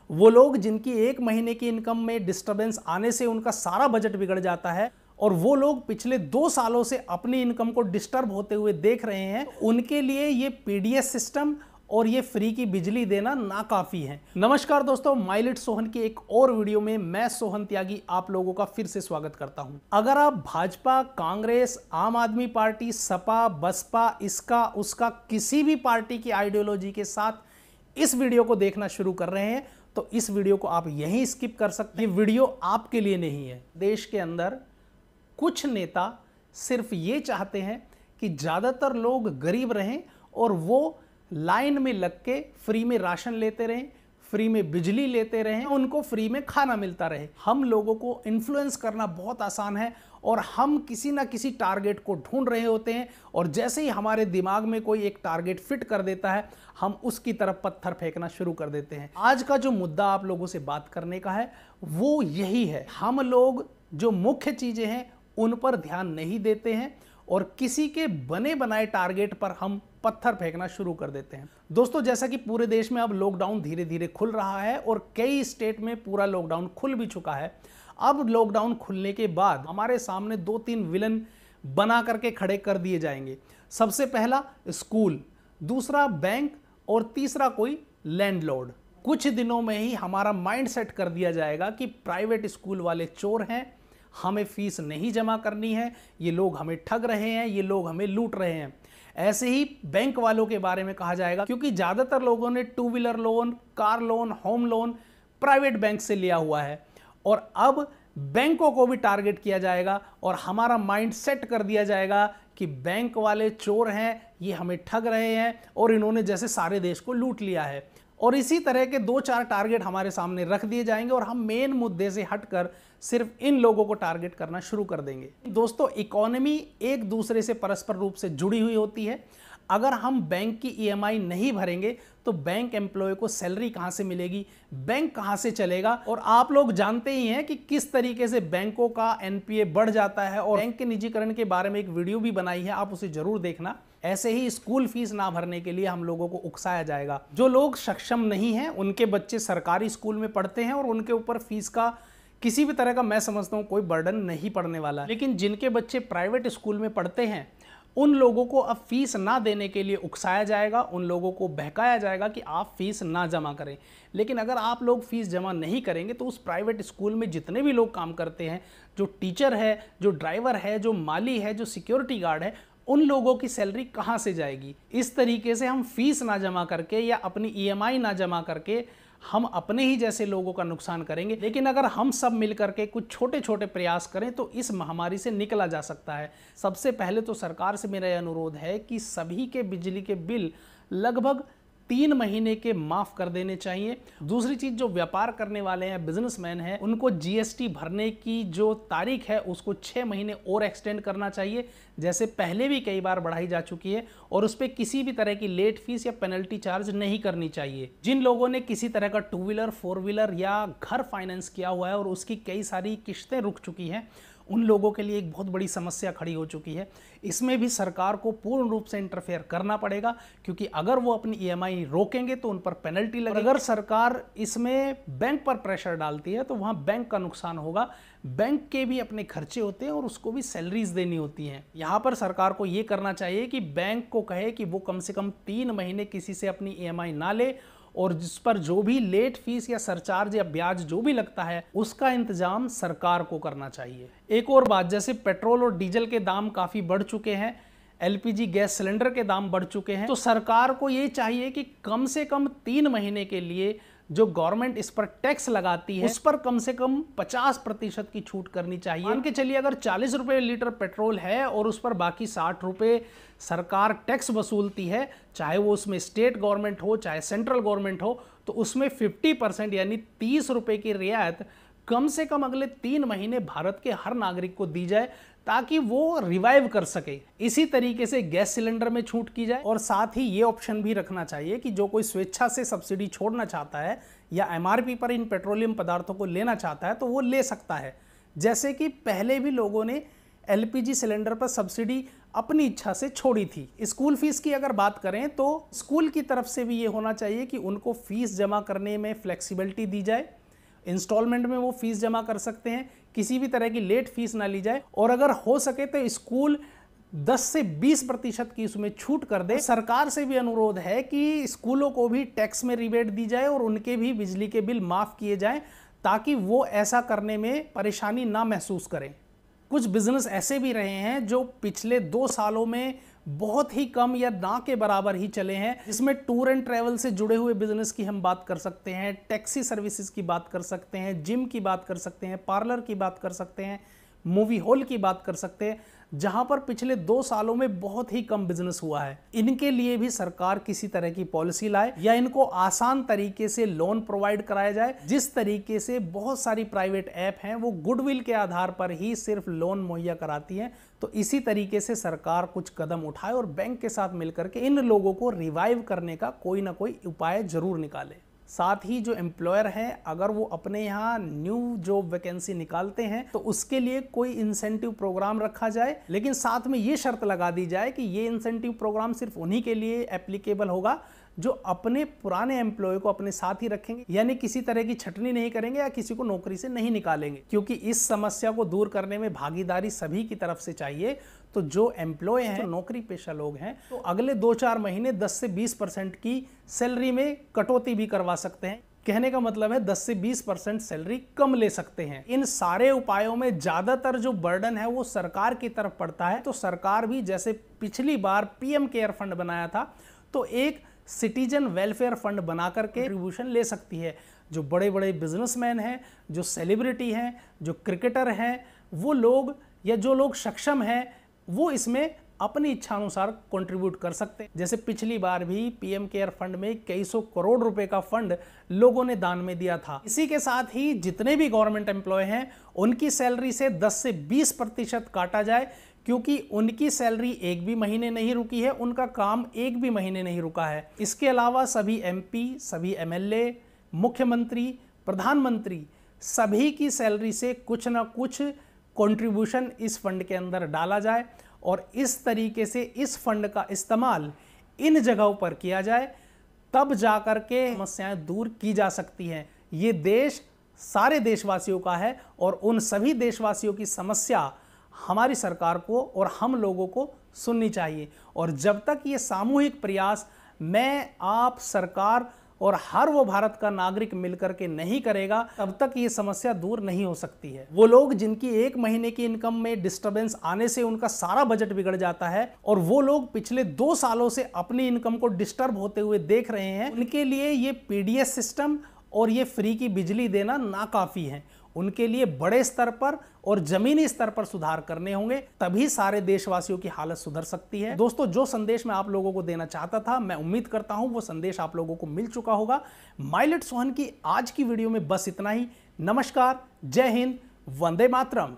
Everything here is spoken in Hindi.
वो लोग जिनकी एक महीने की इनकम में डिस्टरबेंस आने से उनका सारा बजट बिगड़ जाता है, और वो लोग पिछले 2 सालों से अपनी इनकम को डिस्टर्ब होते हुए देख रहे हैं, उनके लिए ये पीडीएस सिस्टम और ये फ्री की बिजली देना नाकाफी है। नमस्कार दोस्तों, माइलिट सोहन की एक और वीडियो में मैं सोहन त्यागी आप लोगों का फिर से स्वागत करता हूं। अगर आप भाजपा, कांग्रेस, आम आदमी पार्टी, सपा, बसपा, इसका उसका किसी भी पार्टी की आइडियोलॉजी के साथ इस वीडियो को देखना शुरू कर रहे हैं तो इस वीडियो को आप यहीं स्किप कर सकते हैं। वीडियो आपके लिए नहीं है। देश के अंदर कुछ नेता सिर्फ ये चाहते हैं कि ज़्यादातर लोग गरीब रहें और वो लाइन में लग के फ्री में राशन लेते रहें, फ्री में बिजली लेते रहें, उनको फ्री में खाना मिलता रहे। हम लोगों को इन्फ्लुएंस करना बहुत आसान है और हम किसी ना किसी टारगेट को ढूंढ रहे होते हैं, और जैसे ही हमारे दिमाग में कोई एक टारगेट फिट कर देता है हम उसकी तरफ पत्थर फेंकना शुरू कर देते हैं। आज का जो मुद्दा आप लोगों से बात करने का है वो यही है। हम लोग जो मुख्य चीज़ें हैं उन पर ध्यान नहीं देते हैं और किसी के बने बनाए टारगेट पर हम पत्थर फेंकना शुरू कर देते हैं। दोस्तों, जैसा कि पूरे देश में अब लॉकडाउन धीरे धीरे खुल रहा है और कई स्टेट में पूरा लॉकडाउन खुल भी चुका है। अब लॉकडाउन खुलने के बाद हमारे सामने 2-3 विलन बना करके खड़े कर दिए जाएंगे। सबसे पहला स्कूल, दूसरा बैंक और तीसरा कोई लैंडलॉर्ड। कुछ दिनों में ही हमारा माइंड सेट कर दिया जाएगा कि प्राइवेट स्कूल वाले चोर हैं, हमें फीस नहीं जमा करनी है, ये लोग हमें ठग रहे हैं, ये लोग हमें लूट रहे हैं। ऐसे ही बैंक वालों के बारे में कहा जाएगा, क्योंकि ज़्यादातर लोगों ने 2 wheeler loan, car loan, home loan private bank से लिया हुआ है, और अब बैंकों को भी टारगेट किया जाएगा और हमारा माइंड सेट कर दिया जाएगा कि बैंक वाले चोर हैं, ये हमें ठग रहे हैं और इन्होंने जैसे सारे देश को लूट लिया है। और इसी तरह के 2-4 टारगेट हमारे सामने रख दिए जाएंगे और हम मेन मुद्दे से हटकर सिर्फ इन लोगों को टारगेट करना शुरू कर देंगे। दोस्तों, इकोनॉमी एक दूसरे से परस्पर रूप से जुड़ी हुई होती है। अगर हम बैंक की ईएमआई नहीं भरेंगे तो बैंक एम्प्लॉय को सैलरी कहां से मिलेगी, बैंक कहां से चलेगा। और आप लोग जानते ही हैं कि किस तरीके से बैंकों का एनपीए बढ़ जाता है, और बैंक के निजीकरण के बारे में एक वीडियो भी बनाई है, आप उसे जरूर देखना। ऐसे ही स्कूल फीस ना भरने के लिए हम लोगों को उकसाया जाएगा। जो लोग सक्षम नहीं हैं उनके बच्चे सरकारी स्कूल में पढ़ते हैं और उनके ऊपर फीस का किसी भी तरह का, मैं समझता हूं, कोई बर्डन नहीं पड़ने वाला। लेकिन जिनके बच्चे प्राइवेट स्कूल में पढ़ते हैं उन लोगों को अब फीस ना देने के लिए उकसाया जाएगा, उन लोगों को बहकाया जाएगा कि आप फीस ना जमा करें। लेकिन अगर आप लोग फीस जमा नहीं करेंगे तो उस प्राइवेट स्कूल में जितने भी लोग काम करते हैं, जो टीचर है, जो ड्राइवर है, जो माली है, जो सिक्योरिटी गार्ड है, उन लोगों की सैलरी कहाँ से जाएगी। इस तरीके से हम फीस ना जमा करके या अपनी ईएमआई ना जमा करके हम अपने ही जैसे लोगों का नुकसान करेंगे। लेकिन अगर हम सब मिलकर के कुछ छोटे छोटे प्रयास करें तो इस महामारी से निकला जा सकता है। सबसे पहले तो सरकार से मेरा अनुरोध है कि सभी के बिजली के बिल लगभग 3 महीने के माफ कर देने चाहिए। दूसरी चीज, जो व्यापार करने वाले हैं, बिजनेसमैन हैं, उनको जीएसटी भरने की जो तारीख है उसको 6 महीने और एक्सटेंड करना चाहिए, जैसे पहले भी कई बार बढ़ाई जा चुकी है, और उस पर किसी भी तरह की लेट फीस या पेनल्टी चार्ज नहीं करनी चाहिए। जिन लोगों ने किसी तरह का 2 व्हीलर, 4 व्हीलर या घर फाइनेंस किया हुआ है और उसकी कई सारी किश्तें रुक चुकी हैं, उन लोगों के लिए एक बहुत बड़ी समस्या खड़ी हो चुकी है। इसमें भी सरकार को पूर्ण रूप से इंटरफेयर करना पड़ेगा, क्योंकि अगर वो अपनी ईएमआई रोकेंगे तो उन पर पेनल्टी लगेगी। अगर सरकार इसमें बैंक पर प्रेशर डालती है तो वहाँ बैंक का नुकसान होगा। बैंक के भी अपने खर्चे होते हैं और उसको भी सैलरीज देनी होती हैं। यहाँ पर सरकार को ये करना चाहिए कि बैंक को कहे कि वो कम से कम 3 महीने किसी से अपनी ईएमआई ना ले, और जिस पर जो भी लेट फीस या सरचार्ज या ब्याज जो भी लगता है उसका इंतजाम सरकार को करना चाहिए। एक और बात, जैसे पेट्रोल और डीजल के दाम काफ़ी बढ़ चुके हैं, एलपीजी गैस सिलेंडर के दाम बढ़ चुके हैं, तो सरकार को ये चाहिए कि कम से कम 3 महीने के लिए जो गवर्नमेंट इस पर टैक्स लगाती है उस पर कम से कम 50% की छूट करनी चाहिए। मान के चलिए अगर 40 रुपये लीटर पेट्रोल है और उस पर बाकी 60 रुपये सरकार टैक्स वसूलती है, चाहे वो उसमें स्टेट गवर्नमेंट हो चाहे सेंट्रल गवर्नमेंट हो, तो उसमें 50% यानी 30 रुपये की रियायत कम से कम अगले 3 महीने भारत के हर नागरिक को दी जाए, ताकि वो रिवाइव कर सके। इसी तरीके से गैस सिलेंडर में छूट की जाए, और साथ ही ये ऑप्शन भी रखना चाहिए कि जो कोई स्वेच्छा से सब्सिडी छोड़ना चाहता है या एमआरपी पर इन पेट्रोलियम पदार्थों को लेना चाहता है तो वो ले सकता है। जैसे कि पहले भी लोगों ने एलपीजी सिलेंडर पर सब्सिडी अपनी इच्छा से छोड़ी थी। स्कूल फीस की अगर बात करें तो स्कूल की तरफ से भी ये होना चाहिए कि उनको फीस जमा करने में फ्लेक्सिबिलिटी दी जाए, इंस्टॉलमेंट में वो फीस जमा कर सकते हैं, किसी भी तरह की लेट फीस ना ली जाए, और अगर हो सके तो स्कूल 10 से 20% की उसमें छूट कर दे। सरकार से भी अनुरोध है कि स्कूलों को भी टैक्स में रिबेट दी जाए और उनके भी बिजली के बिल माफ किए जाएं, ताकि वो ऐसा करने में परेशानी ना महसूस करें। कुछ बिजनेस ऐसे भी रहे हैं जो पिछले 2 सालों में बहुत ही कम या ना के बराबर ही चले हैं, जिसमें टूर एंड ट्रैवल से जुड़े हुए बिजनेस की हम बात कर सकते हैं, टैक्सी सर्विसेज की बात कर सकते हैं, जिम की बात कर सकते हैं, पार्लर की बात कर सकते हैं, मूवी हॉल की बात कर सकते हैं, जहां पर पिछले 2 सालों में बहुत ही कम बिजनेस हुआ है। इनके लिए भी सरकार किसी तरह की पॉलिसी लाए या इनको आसान तरीके से लोन प्रोवाइड कराया जाए। जिस तरीके से बहुत सारी प्राइवेट ऐप हैं वो गुडविल के आधार पर ही सिर्फ लोन मुहैया कराती हैं, तो इसी तरीके से सरकार कुछ कदम उठाए और बैंक के साथ मिलकर के इन लोगों को रिवाइव करने का कोई ना कोई उपाय जरूर निकाले। साथ ही जो एम्प्लॉयर हैं, अगर वो अपने यहाँ न्यू जॉब वैकेंसी निकालते हैं तो उसके लिए कोई इंसेंटिव प्रोग्राम रखा जाए, लेकिन साथ में ये शर्त लगा दी जाए कि ये इंसेंटिव प्रोग्राम सिर्फ उन्हीं के लिए एप्लीकेबल होगा जो अपने पुराने एम्प्लॉय को अपने साथ ही रखेंगे, यानी किसी तरह की छटनी नहीं करेंगे या किसी को नौकरी से नहीं निकालेंगे, क्योंकि इस समस्या को दूर करने में भागीदारी सभी की तरफ से चाहिए। तो जो एम्प्लॉय हैं, जो नौकरी पेशा लोग हैं, तो अगले 2-4 महीने 10 से 20% की सैलरी में कटौती भी करवा सकते हैं। कहने का मतलब है 10 से 20% सैलरी कम ले सकते हैं। इन सारे उपायों में ज्यादातर जो बर्डन है वो सरकार की तरफ पड़ता है। तो सरकार भी जैसे पिछली बार पीएम केयर फंड बनाया था, तो एक सिटीजन वेलफेयर फंड बना करके कंट्रीब्यूशन ले सकती है। जो बड़े बड़े बिजनेसमैन हैं, जो सेलिब्रिटी हैं, जो क्रिकेटर हैं, वो लोग या जो लोग सक्षम हैं वो इसमें अपनी इच्छा अनुसार कंट्रीब्यूट कर सकते हैं। जैसे पिछली बार भी पीएम केयर फंड में कई सौ करोड़ रुपए का फंड लोगों ने दान में दिया था। इसी के साथ ही जितने भी गवर्नमेंट एम्प्लॉय हैं उनकी सैलरी से 10 से 20% काटा जाए, क्योंकि उनकी सैलरी एक भी महीने नहीं रुकी है, उनका काम एक भी महीने नहीं रुका है। इसके अलावा सभी एमपी, सभी एमएलए, मुख्यमंत्री, प्रधानमंत्री, सभी की सैलरी से कुछ ना कुछ कंट्रीब्यूशन इस फंड के अंदर डाला जाए और इस तरीके से इस फंड का इस्तेमाल इन जगहों पर किया जाए, तब जाकर के समस्याएं दूर की जा सकती हैं। ये देश सारे देशवासियों का है और उन सभी देशवासियों की समस्या हमारी सरकार को और हम लोगों को सुननी चाहिए। और जब तक ये सामूहिक प्रयास मैं, आप, सरकार और हर वो भारत का नागरिक मिलकर के नहीं करेगा, तब तक ये समस्या दूर नहीं हो सकती है। वो लोग जिनकी 1 महीने की इनकम में डिस्टरबेंस आने से उनका सारा बजट बिगड़ जाता है, और वो लोग पिछले 2 सालों से अपनी इनकम को डिस्टर्ब होते हुए देख रहे हैं, उनके लिए ये पीडीएस सिस्टम और ये फ्री की बिजली देना नाकाफी है। उनके लिए बड़े स्तर पर और जमीनी स्तर पर सुधार करने होंगे, तभी सारे देशवासियों की हालत सुधर सकती है। दोस्तों, जो संदेश मैं आप लोगों को देना चाहता था, मैं उम्मीद करता हूं वो संदेश आप लोगों को मिल चुका होगा। माइलेट सोहन की आज की वीडियो में बस इतना ही। नमस्कार, जय हिंद, वंदे मातरम।